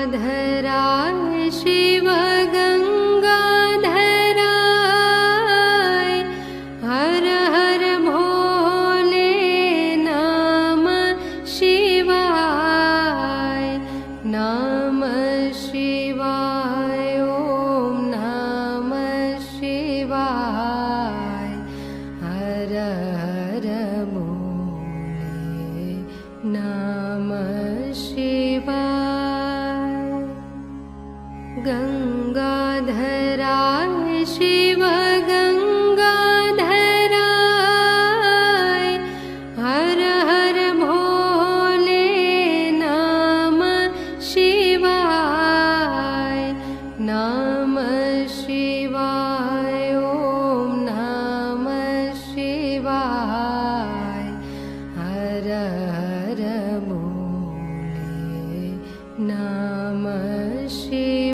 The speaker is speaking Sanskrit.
गङ्गाधराय शिव गङ्गाधराय हर हर भोले नमः शिवाय ॐ नमः शिवाय हर हर भोले नमः शिवाय गङ्गाधराय शिव गङ्गाधराय हर हर भोले नमः शिवाय ॐ नमः शिवाय हर हर भोले नमः शिवाय।